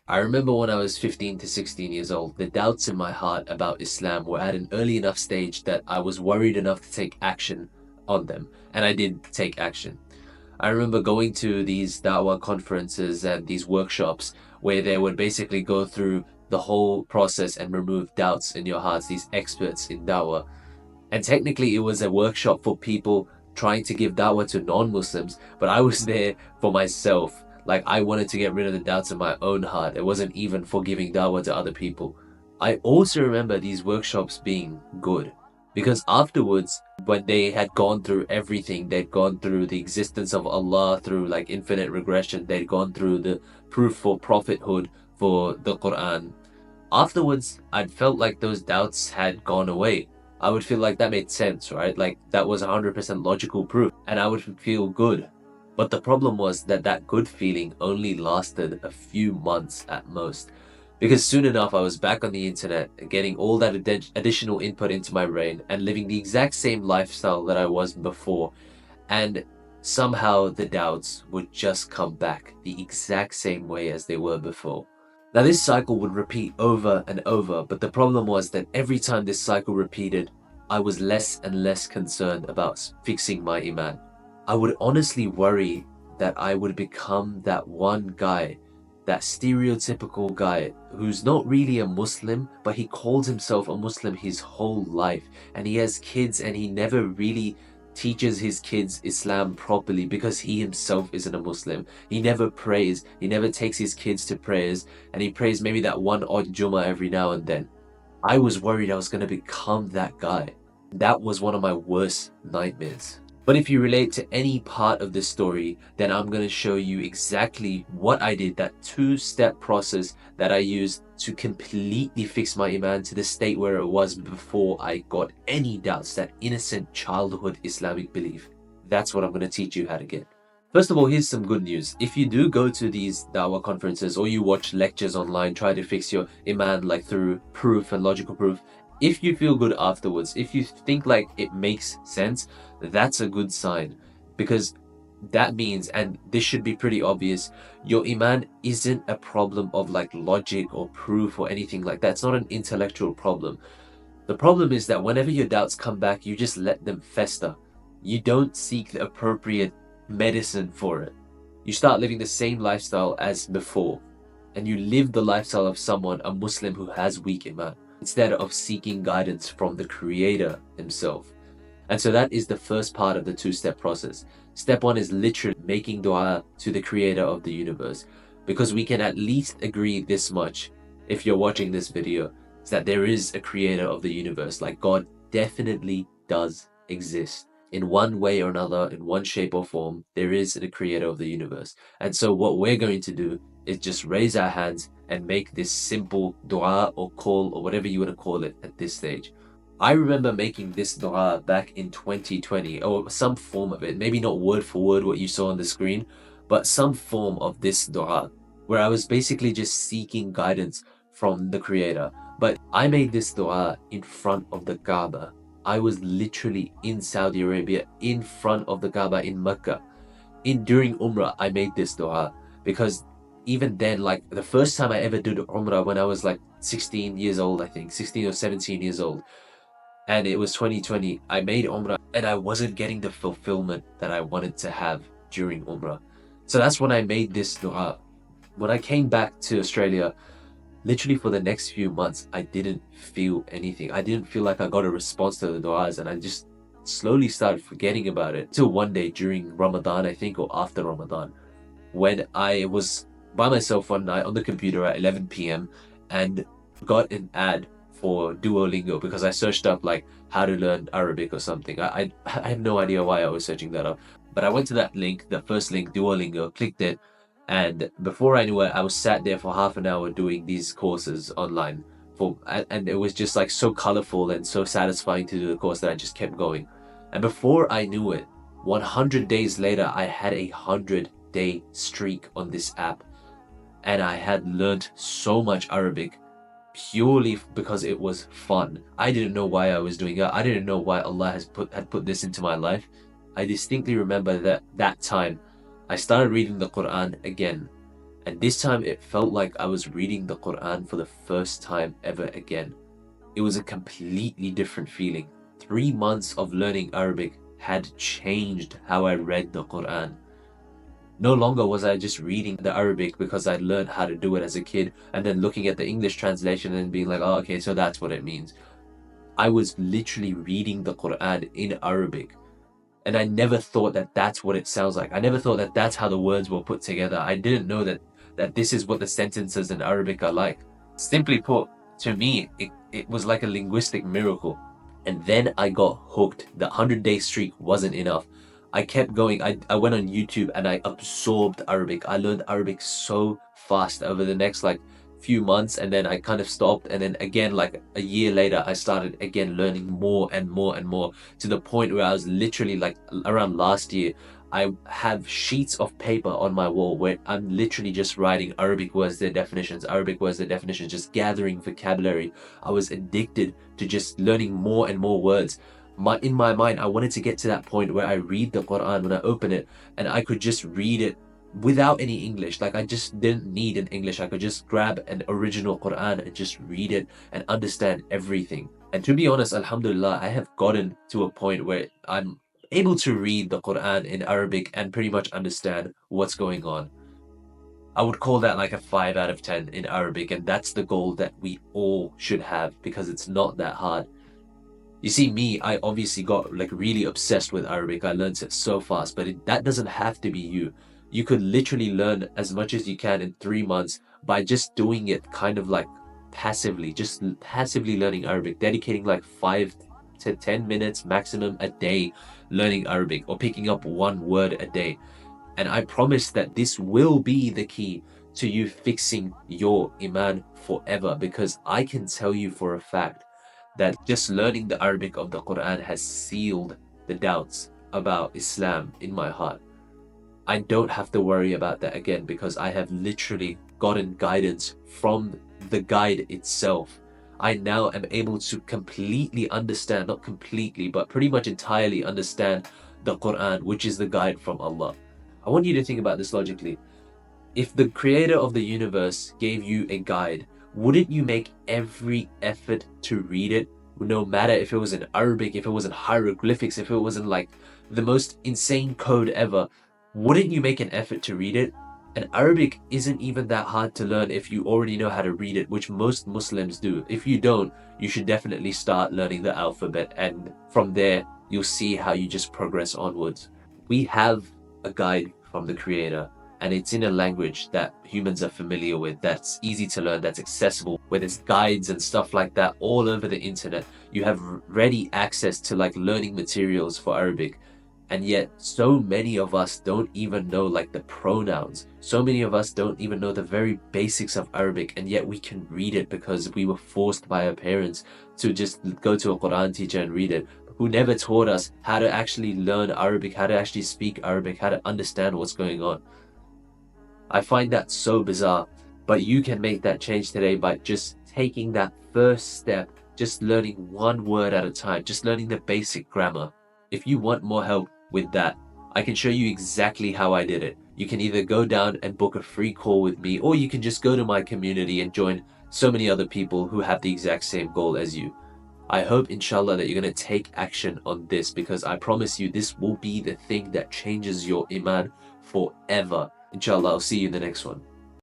I remember when I was 15 to 16 years old, the doubts in my heart about Islam were at an early enough stage that I was worried enough to take action on them, and I did take action. I remember going to these da'wah conferences and these workshops where they would basically go through the whole process and remove doubts in your hearts, these experts in da'wah. And technically, it was a workshop for people trying to give da'wah to non-Muslims, but I was there for myself. Like, I wanted to get rid of the doubts in my own heart. It wasn't even for giving da'wah to other people. I also remember these workshops being good because afterwards, when they had gone through everything, they'd gone through the existence of Allah through like infinite regression, they'd gone through the proof for prophethood for the Quran. Afterwards, I'd felt like those doubts had gone away. I would feel like that made sense, right? Like that was 100% logical proof, and I would feel good. But the problem was that that good feeling only lasted a few months at most. Because soon enough, I was back on the internet, getting all that additional input into my brain and living the exact same lifestyle that I was before. And somehow the doubts would just come back the exact same way as they were before. Now, this cycle would repeat over and over, but the problem was that every time this cycle repeated, I was less and less concerned about fixing my iman. I would honestly worry that I would become that one guy, that stereotypical guy who's not really a Muslim, but he calls himself a Muslim his whole life, and he has kids and he never really teaches his kids Islam properly because he himself isn't a Muslim. He never prays, he never takes his kids to prayers, and he prays maybe that one odd Jummah every now and then. I was worried I was going to become that guy. That was one of my worst nightmares. But if you relate to any part of this story, then I'm going to show you exactly what I did, that two-step process that I used to completely fix my iman to the state where it was before I got any doubts, that innocent childhood Islamic belief. That's what I'm going to teach you how to get. First of all, here's some good news. If you do go to these dawah conferences or you watch lectures online, try to fix your iman like through proof and logical proof, if you feel good afterwards, if you think like it makes sense, that's a good sign, because that means, and this should be pretty obvious, your iman isn't a problem of like logic or proof or anything like that. It's not an intellectual problem. The problem is that whenever your doubts come back, you just let them fester. You don't seek the appropriate medicine for it. You start living the same lifestyle as before, and you live the lifestyle of someone, a Muslim who has weak iman, instead of seeking guidance from the Creator himself. And so that is the first part of the two-step process. Step one is literally making dua to the Creator of the universe, because we can at least agree this much, if you're watching this video, is that there is a Creator of the universe. Like, God definitely does exist. In one way or another, in one shape or form, there is a Creator of the universe. And so what we're going to do is just raise our hands and make this simple dua or call or whatever you want to call it at this stage. I remember making this dua back in 2020, or some form of it, maybe not word for word what you saw on the screen, but some form of this dua, where I was basically just seeking guidance from the Creator. But I made this dua in front of the Kaaba. I was literally in Saudi Arabia, in front of the Kaaba in Mecca. During Umrah, I made this dua, because even then, like the first time I ever did Umrah when I was like 16 years old, I think, 16 or 17 years old, and it was 2020, I made Umrah and I wasn't getting the fulfillment that I wanted to have during Umrah. So that's when I made this dua. When I came back to Australia, literally for the next few months, I didn't feel anything. I didn't feel like I got a response to the duas, and I just slowly started forgetting about it. Till one day during Ramadan, I think, or after Ramadan, when I was by myself one night on the computer at 11 p.m. and got an ad for Duolingo, because I searched up like how to learn Arabic or something. I have no idea why I was searching that up, but I went to that link, the first link, Duolingo, clicked it, and before I knew it, I was sat there for half an hour doing these courses online. And it was just like so colorful and so satisfying to do the course that I just kept going. And before I knew it, 100 days later, I had a 100-day streak on this app, and I had learned so much Arabic purely because it was fun. I didn't know why I was doing it. I didn't know why Allah had put this into my life. I distinctly remember that time I started reading the Quran again, And this time it felt like I was reading the Quran for the first time ever again. It was a completely different feeling. 3 months of learning Arabic had changed how I read the Quran. No longer was I just reading the Arabic because I'd learned how to do it as a kid and then looking at the English translation and being like, oh, okay, so that's what it means. I was literally reading the Quran in Arabic. And I never thought that that's what it sounds like. I never thought that that's how the words were put together. I didn't know that this is what the sentences in Arabic are like. Simply put, to me, it was like a linguistic miracle. And then I got hooked. The 100-day streak wasn't enough. I kept going. I went on YouTube and I absorbed Arabic. I learned Arabic so fast over the next like few months, and then I kind of stopped, and then again like a year later I started again learning more and more and more, to the point where I was literally like around last year I have sheets of paper on my wall where I'm literally just writing Arabic words, their definitions, Arabic words, their definitions, just gathering vocabulary. I was addicted to just learning more and more words. In my mind, I wanted to get to that point where I read the Quran when I open it and I could just read it without any English. Like I just didn't need an English. I could just grab an original Quran and just read it and understand everything. And to be honest, Alhamdulillah, I have gotten to a point where I'm able to read the Quran in Arabic and pretty much understand what's going on. I would call that like a 5 out of 10 in Arabic, and that's the goal that we all should have because it's not that hard. You see, me, I obviously got like really obsessed with Arabic. I learned it so fast, but that doesn't have to be you. You could literally learn as much as you can in 3 months by just doing it kind of like passively, just passively learning Arabic, dedicating like 5 to 10 minutes maximum a day learning Arabic or picking up one word a day. And I promise that this will be the key to you fixing your Iman forever, because I can tell you for a fact that just learning the Arabic of the Quran has sealed the doubts about Islam in my heart. I don't have to worry about that again because I have literally gotten guidance from the guide itself. I now am able to completely understand, not completely, but pretty much entirely understand the Quran, which is the guide from Allah. I want you to think about this logically. If the creator of the universe gave you a guide, wouldn't you make every effort to read it? No matter if it was in Arabic, if it was in hieroglyphics, if it was in like the most insane code ever, wouldn't you make an effort to read it? And Arabic isn't even that hard to learn if you already know how to read it, which most Muslims do. If you don't, you should definitely start learning the alphabet, and from there, you'll see how you just progress onwards. We have a guide from the creator, and it's in a language that humans are familiar with, that's easy to learn, that's accessible, where there's guides and stuff like that all over the internet. You have ready access to like learning materials for Arabic. And yet so many of us don't even know like the pronouns. So many of us don't even know the very basics of Arabic, and yet we can read it because we were forced by our parents to just go to a Quran teacher and read it, who never taught us how to actually learn Arabic, how to actually speak Arabic, how to understand what's going on. I find that so bizarre, but you can make that change today by just taking that first step, just learning one word at a time, just learning the basic grammar. If you want more help with that, I can show you exactly how I did it. You can either go down and book a free call with me, or you can just go to my community and join so many other people who have the exact same goal as you. I hope, inshallah, that you're going to take action on this, because I promise you this will be the thing that changes your Iman forever. Inshallah, I'll see you in the next one.